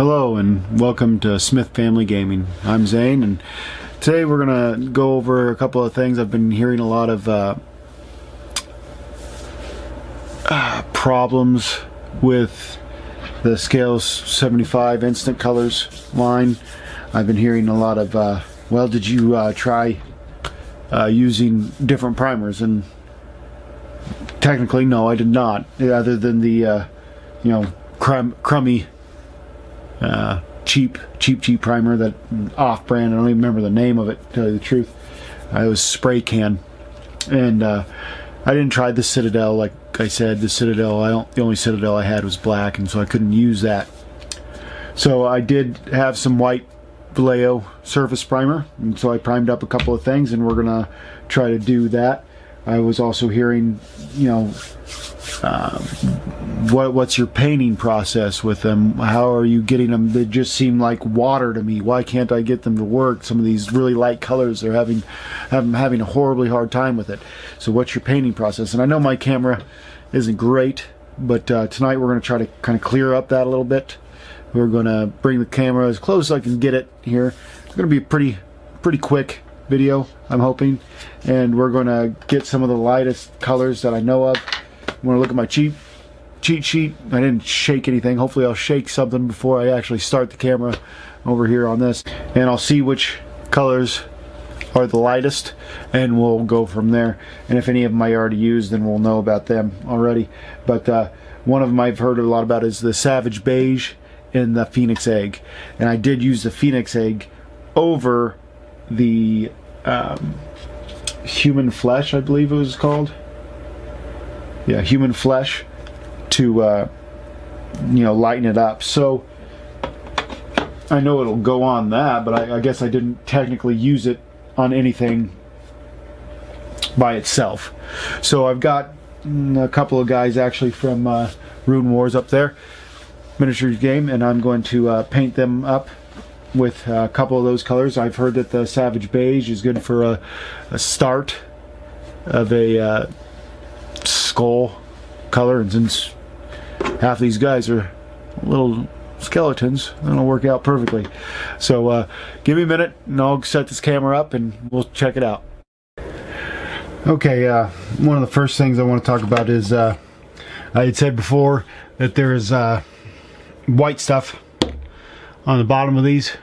Hello and welcome to Smith Family Gaming. I'm Zane, and today we're gonna go over a couple of things. I've been hearing a lot of problems with the Scales 75 Instant Colors line. I've been hearing a lot of well, did you try using different primers? And technically no, I did not, other than the crummy cheap primer, that off-brand. I don't even remember the name of it, to tell you the truth. It was spray can, and I didn't try the Citadel. Like I said, the Citadel, the only Citadel I had was black, and so I couldn't use that. So I did have some white Vallejo surface primer, and so I primed up a couple of things, and we're gonna try to do that. I was also hearing, what's your painting process with them? How are you getting them? They just seem like water to me. Why can't I get them to work? Some of these really light colors, they're having a horribly hard time with it. So what's your painting process? And I know my camera isn't great, but tonight we're going to try to kind of clear up that a little bit. We're going to bring the camera as close as I can get it here. It's going to be a pretty quick video, I'm hoping, and we're going to get some of the lightest colors that I know of. I'm going to look at my cheat sheet. I didn't shake anything. Hopefully I'll shake something before I actually start the camera over here on this, and I'll see which colors are the lightest, and we'll go from there. And if any of them I already used, then we'll know about them already. But one of them I've heard a lot about is the Savage Beige and the Phoenix Egg, and I did use the Phoenix Egg over the Human Flesh, I believe it was called. Yeah, Human Flesh, to lighten it up. So I know it'll go on that, but I guess I didn't technically use it on anything by itself. So I've got a couple of guys actually from Rune Wars up there, miniatures game, and I'm going to paint them up with a couple of those colors. I've heard that the Savage Beige is good for a start of a skull color, and since half these guys are little skeletons, that'll work out perfectly. So give me a minute and I'll set this camera up and we'll check it out. Okay, one of the first things I want to talk about is I had said before that there's white stuff on the bottom of these,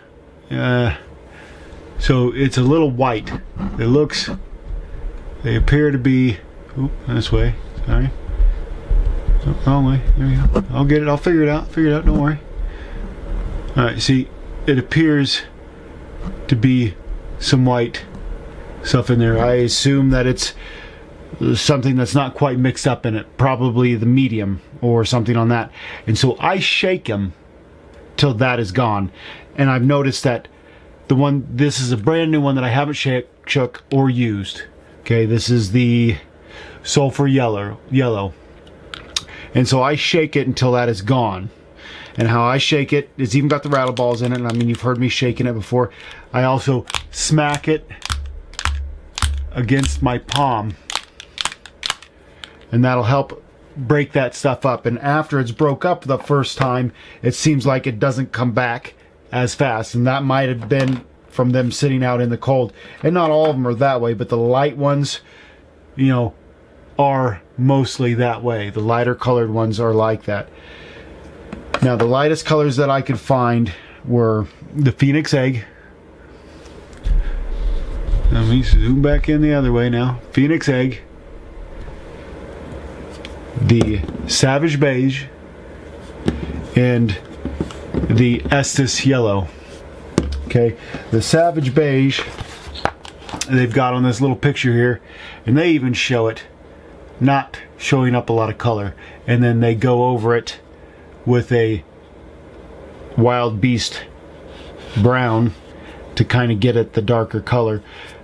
so it's a little white. They appear to be, this way, sorry, wrong way, there we go. I'll get it, I'll figure it out, don't worry. Alright, see, it appears to be some white stuff in there. I assume that it's something that's not quite mixed up in it, probably the medium or something on that. And so I shake them till that is gone, and I've noticed that this is a brand new one that I haven't shook or used. Okay, this is the Sulfur Yellow, and so I shake it until that is gone. And how I shake it, it's even got the rattle balls in it, and I mean, you've heard me shaking it before. I also smack it against my palm, and that'll help break that stuff up. And after it's broke up the first time, it seems like it doesn't come back as fast, and that might have been from them sitting out in the cold. And not all of them are that way, but the light ones, are mostly that way. The lighter colored ones are like that. Now, the lightest colors that I could find were the Phoenix Egg. Let me zoom back in the other way now. Phoenix Egg, the Savage Beige, and the Estes Yellow. Okay, the Savage Beige they've got on this little picture here, and they even show it not showing up a lot of color, and then they go over it with a Wild Beast brown to kind of get at the darker color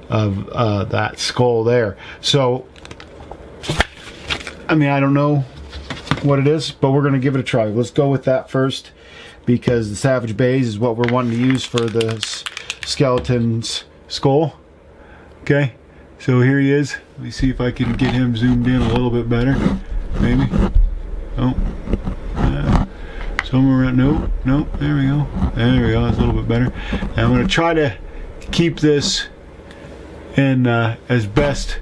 of that skull there. So I mean, I don't know what it is, but we're going to give it a try. Let's go with that first, because the Savage Beige is what we're wanting to use for the skeleton's skull. Okay, so here he is. Let me see if I can get him zoomed in a little bit better. Maybe. Oh. somewhere around. Nope. There we go. That's a little bit better. And I'm going to try to keep this in as best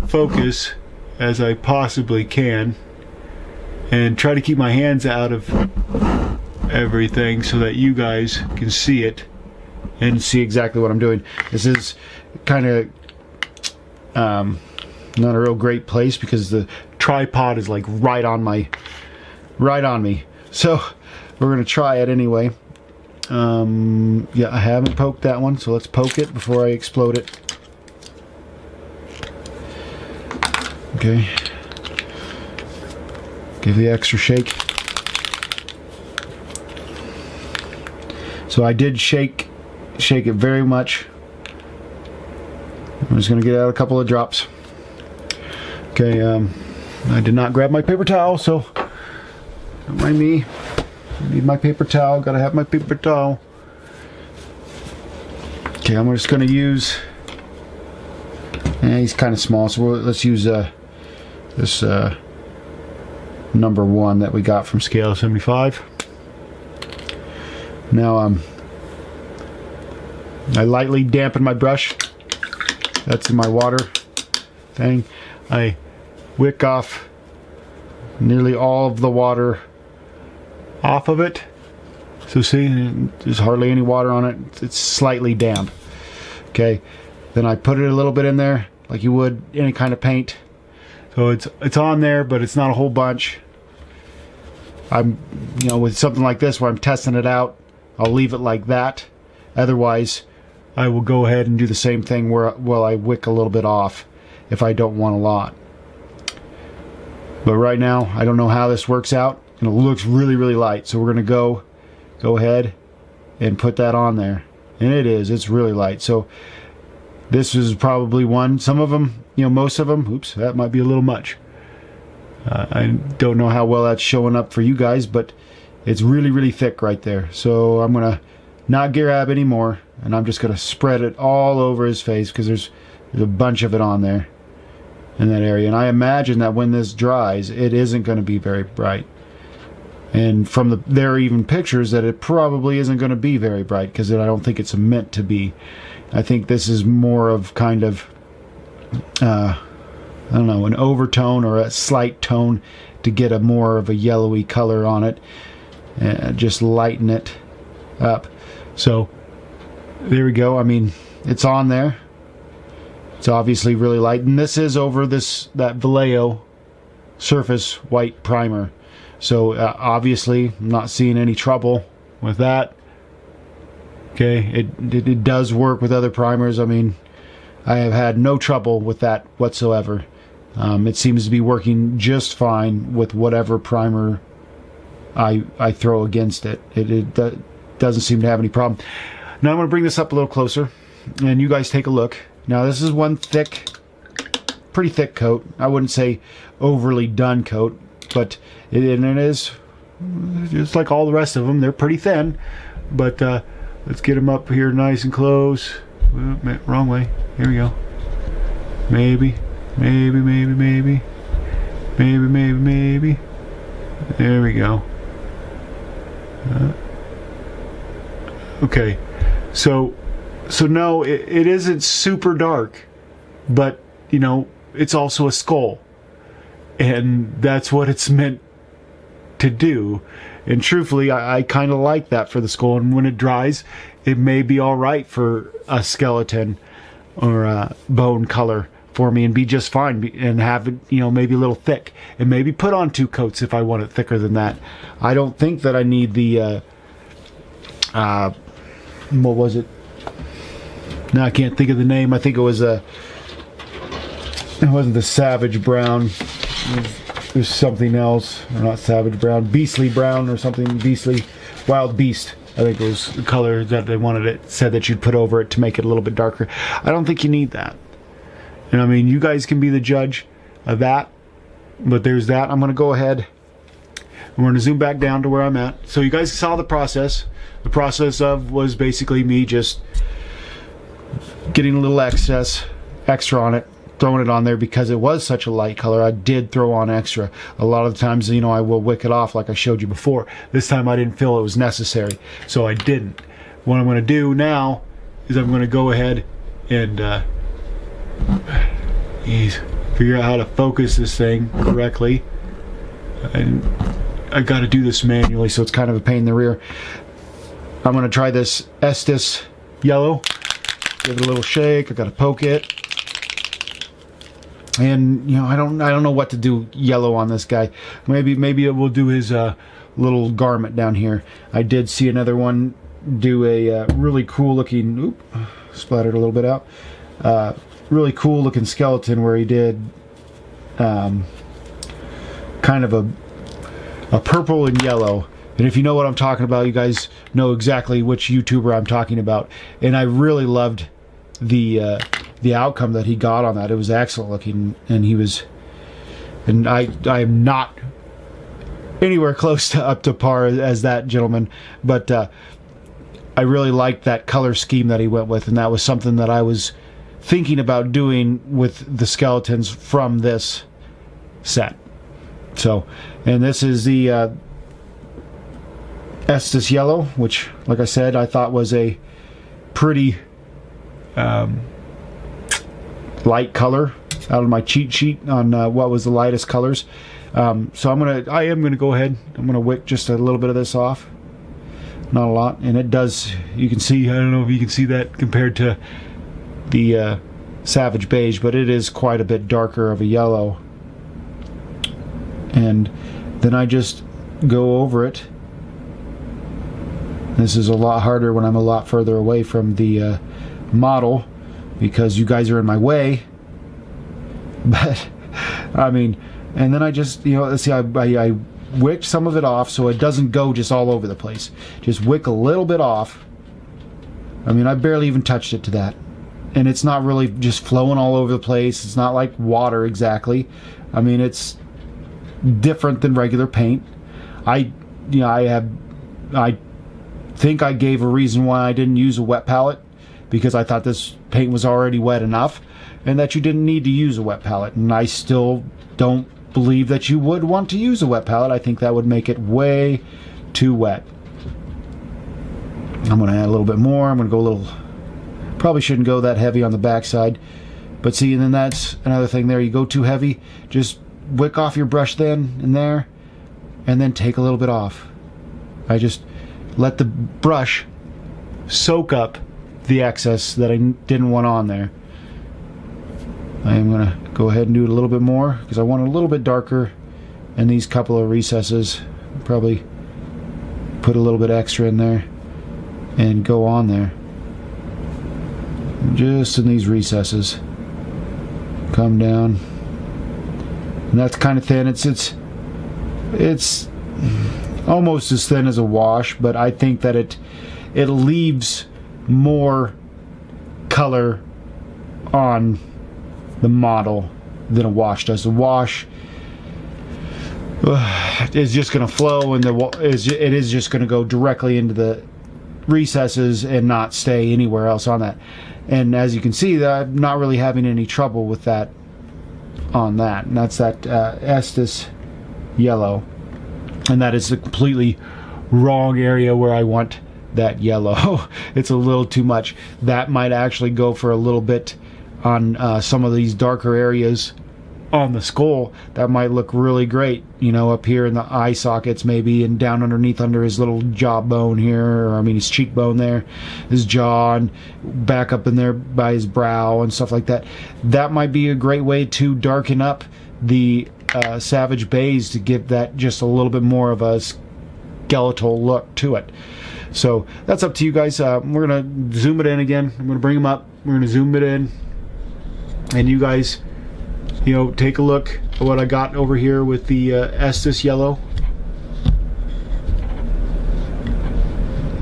focus as I possibly can, and try to keep my hands out of everything so that you guys can see it and see exactly what I'm doing. This is kind of not a real great place because the tripod is like right on me. So we're gonna try it anyway. Yeah, I haven't poked that one, so let's poke it before I explode it. Okay. Give the extra shake. So I did shake it very much. I'm just gonna get out a couple of drops. Okay, I did not grab my paper towel, so don't mind me. I need my paper towel. Gotta have my paper towel. Okay, I'm just gonna use. He's kind of small, so let's use this number 1 that we got from scale 75. Now I lightly dampen my brush. That's in my water thing. I wick off nearly all of the water off of it. So see, there's hardly any water on it. It's slightly damp. Okay, then I put it a little bit in there like you would any kind of paint. So it's on there, but it's not a whole bunch. I'm, with something like this where I'm testing it out, I'll leave it like that. Otherwise, I will go ahead and do the same thing where I wick a little bit off if I don't want a lot. But right now, I don't know how this works out, and it looks really, really light. So we're gonna go ahead and put that on there, and it's really light. So this is probably one. Some of them, most of them. Oops, that might be a little much. I don't know how well that's showing up for you guys, but it's really, really thick right there. So I'm gonna not grab any more, and I'm just gonna spread it all over his face because there's a bunch of it on there in that area. And I imagine that when this dries, it isn't going to be very bright. And from there are even pictures that it probably isn't going to be very bright because I don't think it's meant to be. I think this is more of kind of I don't know, an overtone or a slight tone to get a more of a yellowy color on it, and just lighten it up. So there we go. I mean, it's on there. It's obviously really light, and this is over that Vallejo surface white primer. So obviously I'm not seeing any trouble with that. Okay, it does work with other primers. I mean, I have had no trouble with that whatsoever. It seems to be working just fine with whatever primer I throw against it. It doesn't seem to have any problem. Now I'm going to bring this up a little closer, and you guys take a look. Now this is one pretty thick coat. I wouldn't say overly done coat, but it is just like all the rest of them. They're pretty thin, but let's get them up here nice and close. Wrong way. Here we go. Maybe. There we go. Okay, so no, it isn't super dark, but it's also a skull, and that's what it's meant to do. And truthfully, I kind of like that for the skull. And when it dries, it may be all right for a skeleton or a bone color for me and be just fine, and have it, maybe a little thick, and maybe put on 2 coats if I want it thicker than that. I don't think that I need the what was it? No, I can't think of the name. I think it was it wasn't the Savage Brown. It was something else. Or not Savage Brown. Beastly Brown or something. Beastly. Wild Beast. I think it was the color that they wanted it. Said that you'd put over it to make it a little bit darker. I don't think you need that. And I mean, you guys can be the judge of that. But there's that. I'm going to go ahead. We're going to zoom back down to where I'm at. So you guys saw the process. The process was basically me just getting a little extra on it, throwing it on there because it was such a light color. I did throw on extra. A lot of the times, you know, I will wick it off like I showed you before. This time I didn't feel it was necessary, so I didn't. What I'm going to do now is I'm going to go ahead and figure out how to focus this thing correctly. And I got to do this manually, so it's kind of a pain in the rear. I'm going to try this Estes yellow. Give it a little shake. I got to poke it. And you know, I don't know what to do yellow on this guy. Maybe it will do his little garment down here. I did see another one do a really cool looking. Oop, splattered a little bit out. Really cool looking skeleton where he did kind of a purple and yellow. And if you know what I'm talking about, you guys know exactly which YouTuber I'm talking about. And I really loved the outcome that he got on that. It was excellent looking, and I am not anywhere close to up to par as that gentleman, but I really liked that color scheme that he went with, and that was something that I was thinking about doing with the skeletons from this set. So, and this is the Estes yellow, which, like I said, I thought was a pretty light color out of my cheat sheet on what was the lightest colors. So I am gonna go ahead. I'm gonna wick just a little bit of this off, not a lot, and it does. You can see. I don't know if you can see that compared to the Savage Beige, but it is quite a bit darker of a yellow. And then I just go over it. This is a lot harder when I'm a lot further away from the model, because you guys are in my way. But I mean, and then I just, you know, let's see, I wicked some of it off so it doesn't go just all over the place. Just wick a little bit off. I mean, I barely even touched it to that, and it's not really just flowing all over the place. It's not like water exactly. I mean, it's different than regular paint. I think I gave a reason why I didn't use a wet palette, because I thought this paint was already wet enough and that you didn't need to use a wet palette. And I still don't believe that you would want to use a wet palette. I think that would make it way too wet. I'm going to add a little bit more. I'm going to go a little, probably shouldn't go that heavy on the backside, but see, and then that's another thing there. You go too heavy, just wick off your brush then and there, and then take a little bit off. I just let the brush soak up the excess that I didn't want on there. I am going to go ahead and do it a little bit more because I want it a little bit darker in these couple of recesses. Probably put a little bit extra in there and go on there. Just in these recesses. Come down. And that's kind of thin. It's almost as thin as a wash, but I think that it leaves more color on the model than a wash does. The wash is just going to flow, and it is just going to go directly into the recesses and not stay anywhere else on that. And as you can see, I'm not really having any trouble with that on that. And that's that Estes yellow, and that is the completely wrong area where I want that yellow. It's a little too much. That might actually go for a little bit on some of these darker areas on the skull. That might look really great, you know, up here in the eye sockets maybe, and down underneath under his little jawbone here, or I mean his cheekbone there, his jaw, and back up in there by his brow and stuff like that. That might be a great way to darken up the Savage Beige to give that just a little bit more of a skeletal look to it. So that's up to you guys. We're gonna zoom it in again. I'm gonna bring them up. We're gonna zoom it in, and you guys, you know, take a look at what I got over here with the Estes yellow.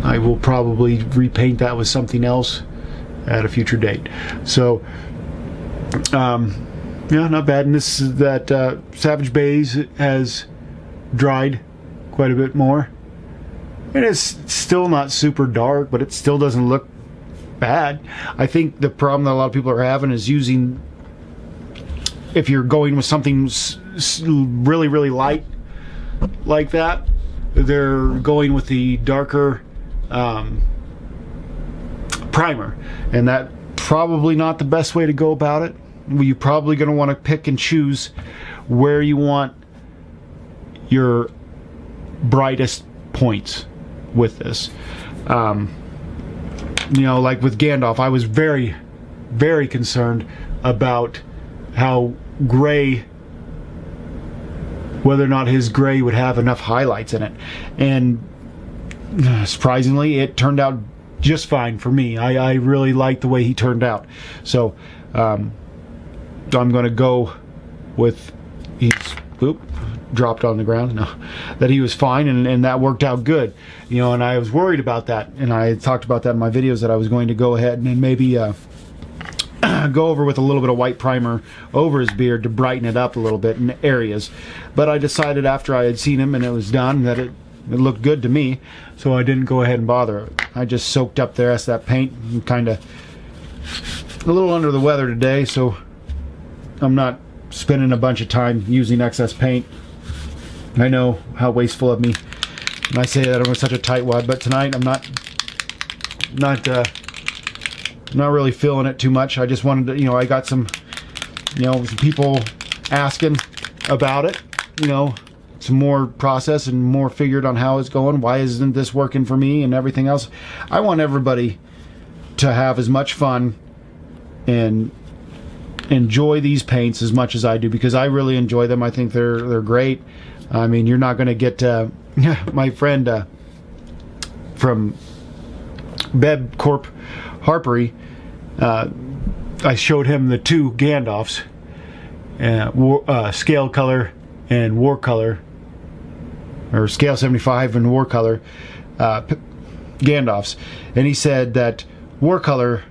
I will probably repaint that with something else at a future date. So yeah, not bad. And this is that Savage Beige has dried quite a bit more. And it's still not super dark, but it still doesn't look bad. I think the problem that a lot of people are having is using if you're going with something really, really light like that, they're going with the darker primer, and that probably not the best way to go about it. You're probably going to want to pick and choose where you want your brightest points with this. You know, like with Gandalf, I was very, very concerned about how gray, whether or not his gray would have enough highlights in it, and surprisingly it turned out just fine for me. I really liked the way he turned out, so I'm going to go with, he's dropped on the ground, no, that he was fine, and that worked out good, you know. And I was worried about that, and I talked about that in my videos, that I was going to go ahead and maybe go over with a little bit of white primer over his beard to brighten it up a little bit in areas. But I decided after I had seen him and it was done that it looked good to me, so I didn't go ahead and bother. I just soaked up the rest of that paint, and kind of a little under the weather today, so I'm not spending a bunch of time using excess paint. I know how wasteful of me when I say that I'm such a tightwad, but tonight I'm not really feeling it too much. I just wanted to, you know, I got some people asking about it, you know, some more process and more figured on how it's going. Why isn't this working for me and everything else? I want everybody to have as much fun and enjoy these paints as much as I do, because I really enjoy them. I think they're great. I mean, you're not going to get my friend from Beb Corp Harpery, I showed him the two Gandalfs, scale color and war color, or scale 75 and war color Gandalfs, and he said that war color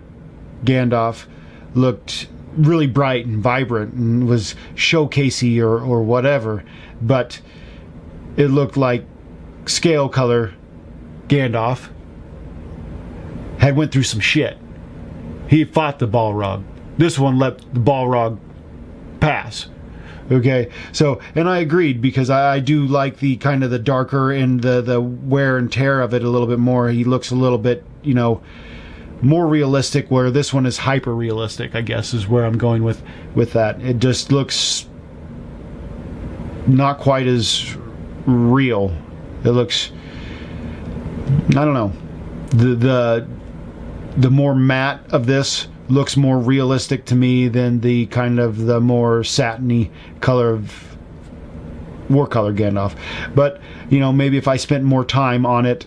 Gandalf looked really bright and vibrant and was showcasey or whatever, but it looked like scale color Gandalf had went through some shit. He fought the Balrog. This one let the Balrog pass. Okay, so, and I agreed, because I do like the kind of the darker and the wear and tear of it a little bit more. He looks a little bit, you know, more realistic, where this one is hyper realistic, I guess, is where I'm going with that. It just looks not quite as real. It looks, I don't know, the more matte of this looks more realistic to me than the kind of the more satiny color of war color Gandalf. But, you know, maybe if I spent more time on it,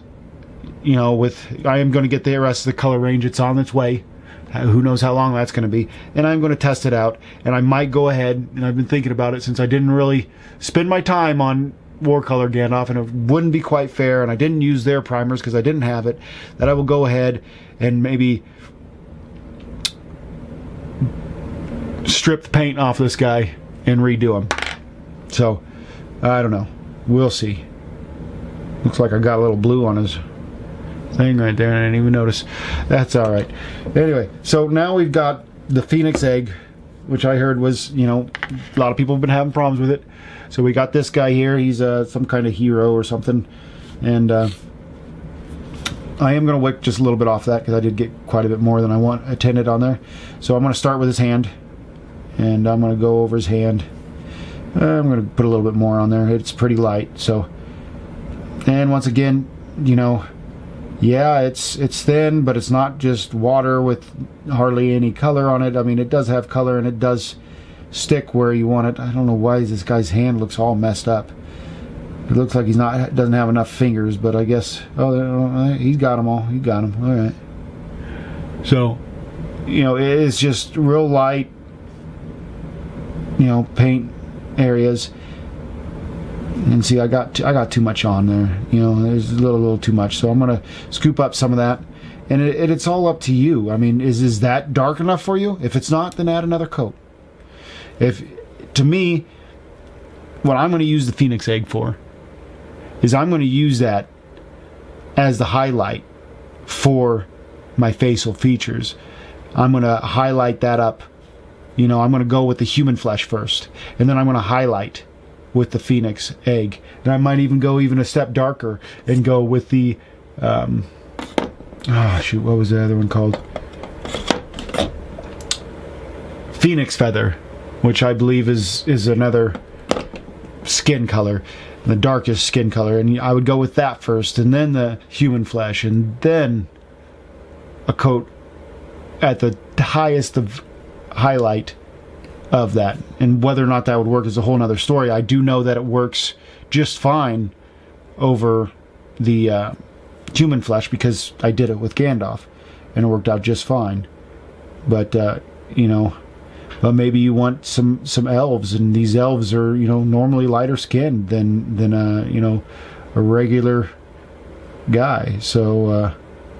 you know, I am going to get the rest of the color range. It's on its way. Who knows how long that's going to be. And I'm going to test it out. And I might go ahead, and I've been thinking about it since I didn't really spend my time on war color Gandalf, and it wouldn't be quite fair, and I didn't use their primers because I didn't have it, that I will go ahead and maybe strip the paint off this guy and redo him. So, I don't know. We'll see. Looks like I got a little blue on his thing right there, and I didn't even notice. That's alright. Anyway, so now we've got the Phoenix egg, which I heard was, you know, a lot of people have been having problems with it. So we got this guy here. He's some kind of hero or something. And I am going to wick just a little bit off that, because I did get quite a bit more than I intended on there. So I'm going to start with his hand. And I'm going to go over his hand. I'm going to put a little bit more on there. It's pretty light. So, and once again, you know, yeah, it's thin, but it's not just water with hardly any color on it. I mean, it does have color, and it does stick where you want it. I don't know why this guy's hand looks all messed up. It looks like doesn't have enough fingers, but I guess, oh, he's got them all. He got them. All right. So, you know, it's just real light, you know, paint areas. And see, I got too much on there. You know, there's a little too much. So I'm gonna scoop up some of that, and it's all up to you. I mean, is that dark enough for you? If it's not, then add another coat. To me, what I'm going to use the Phoenix egg for is I'm going to use that as the highlight for my facial features. I'm going to highlight that up I'm going to go with the human flesh first, and then I'm going to highlight with the phoenix egg. And I might even go even a step darker and go with the what was the other one called? Phoenix feather, which I believe is another skin color, the darkest skin color, and I would go with that first, and then the human flesh, and then a coat at the highest of highlight of that. And whether or not that would work is a whole nother story. I do know that it works just fine over the human flesh because I did it with Gandalf and it worked out just fine. But but maybe you want some elves, and these elves are normally lighter skinned than a regular guy, so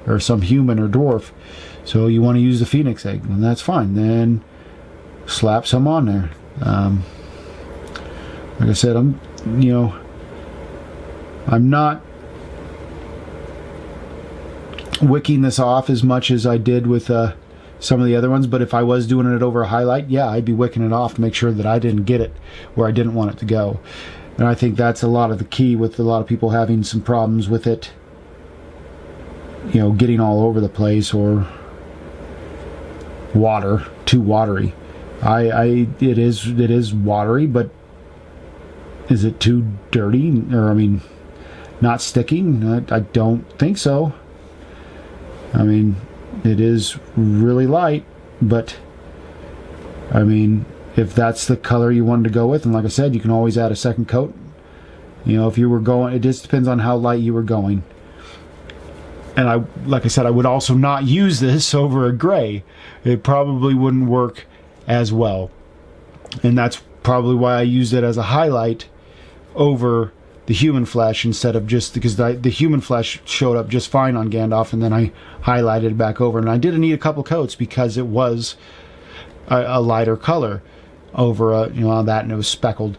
or some human or dwarf. So you want to use the phoenix egg, and that's fine. Then slap some on there. Like I said, I'm not wicking this off as much as I did with some of the other ones, but if I was doing it over a highlight, yeah, I'd be wicking it off to make sure that I didn't get it where I didn't want it to go. And I think that's a lot of the key with a lot of people having some problems with it, getting all over the place or too watery. It is watery, but is it too dirty? Or not sticking? I don't think so. It is really light, but if that's the color you wanted to go with, and like I said, you can always add a second coat. If you were going, it just depends on how light you were going. And like I said, I would also not use this over a gray. It probably wouldn't work as well. And that's probably why I used it as a highlight over the human flesh instead of just because the human flesh showed up just fine on Gandalf, and then I highlighted it back over. And I did need a couple coats because it was a lighter color over on that, and it was speckled.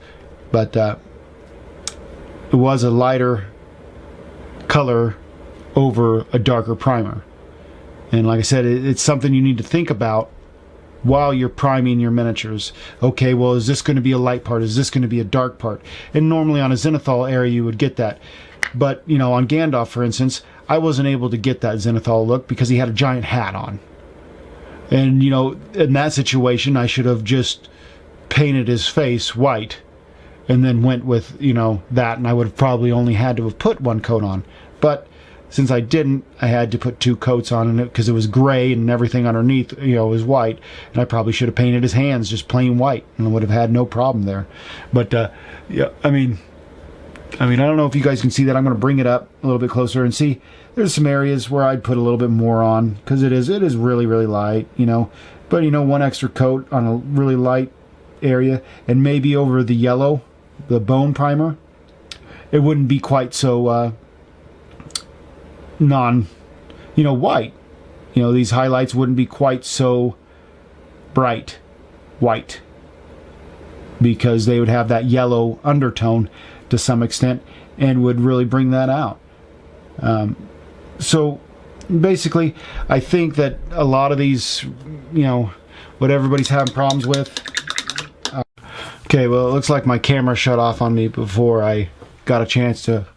But it was a lighter color over a darker primer. And like I said, it's something you need to think about while you're priming your miniatures. Okay, well, is this going to be a light part? Is this going to be a dark part? And normally on a Zenithal area you would get that. But, on Gandalf, for instance, I wasn't able to get that Zenithal look because he had a giant hat on. And, in that situation, I should have just painted his face white and then went with, that, and I would have probably only had to have put one coat on. But since I didn't, I had to put two coats on it because it was gray and everything underneath, was white. And I probably should have painted his hands just plain white, and I would have had no problem there. But yeah, I don't know if you guys can see that. I'm going to bring it up a little bit closer and see. There's some areas where I'd put a little bit more on because it is really, really light, But one extra coat on a really light area, and maybe over the yellow, the bone primer, it wouldn't be quite so white. These highlights wouldn't be quite so bright white because they would have that yellow undertone to some extent and would really bring that out. So basically, I think that a lot of these, what everybody's having problems with. Okay, well, it looks like my camera shut off on me before I got a chance to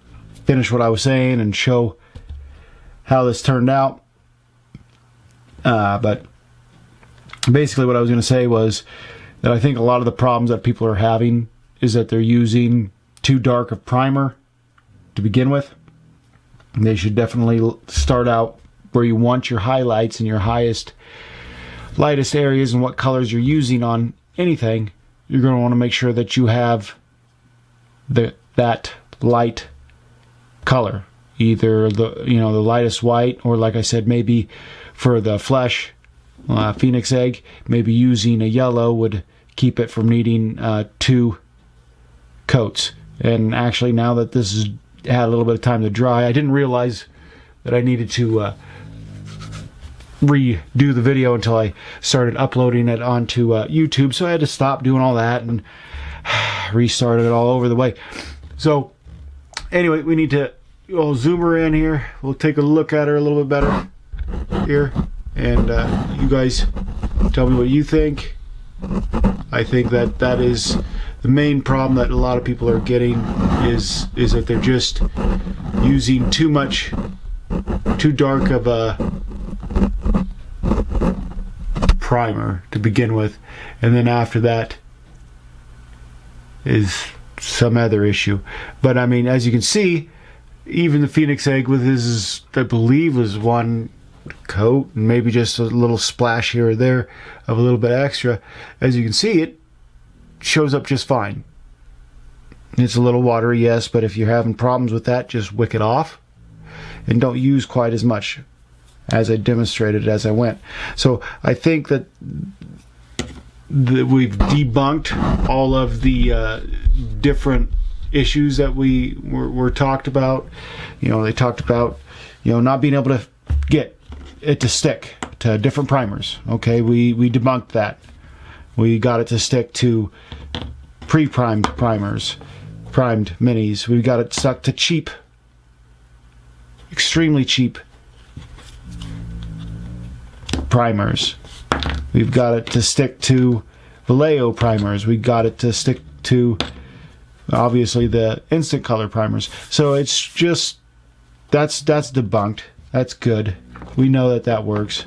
finish what I was saying and show how this turned out. But basically what I was going to say was that I think a lot of the problems that people are having is that they're using too dark of primer to begin with. They should definitely start out where you want your highlights and your lightest areas and what colors you're using on anything. You're going to want to make sure that you have that light color. Either the lightest white, or like I said, maybe for the flesh, phoenix egg, maybe using a yellow would keep it from needing two coats. And actually, now that this has had a little bit of time to dry, I didn't realize that I needed to redo the video until I started uploading it onto YouTube. So I had to stop doing all that and restart it all over the way. So anyway, we need to. We'll zoom her in here. We'll take a look at her a little bit better here, and you guys tell me what you think. I think that is the main problem that a lot of people are getting, is that they're just using too dark of a primer to begin with, and then after that is some other issue. But I mean, as you can see, even the Phoenix egg with his, I believe, was one coat and maybe just a little splash here or there of a little bit extra, as you can see, it shows up just fine. It's a little watery, yes, but if you're having problems with that, just wick it off and don't use quite as much, as I demonstrated as I went. So I think that we've debunked all of the different issues that were talked about. You know, they talked about, you know, not being able to get it to stick to different primers. Okay, we debunked that. We got it to stick to pre-primed primers, primed minis. We got it stuck to cheap, extremely cheap primers. We've got it to stick to Vallejo primers. We got it to stick to, obviously, the instant color primers. So it's just, that's debunked. That's good. We know that works.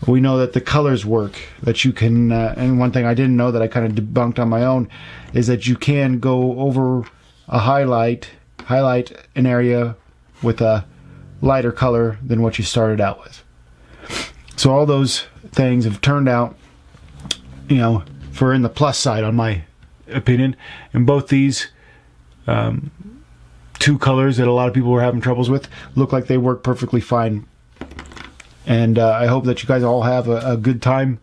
We know that the colors work, that you can, and one thing I didn't know that I kind of debunked on my own is that you can go over a highlight an area with a lighter color than what you started out with. So all those things have turned out, you know, for in the plus side, on my opinion. And both these two colors that a lot of people were having troubles with look like they work perfectly fine. And I hope that you guys all have a good time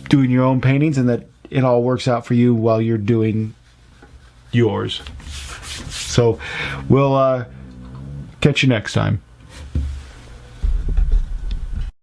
doing your own paintings, and that it all works out for you while you're doing yours. So we'll catch you next time.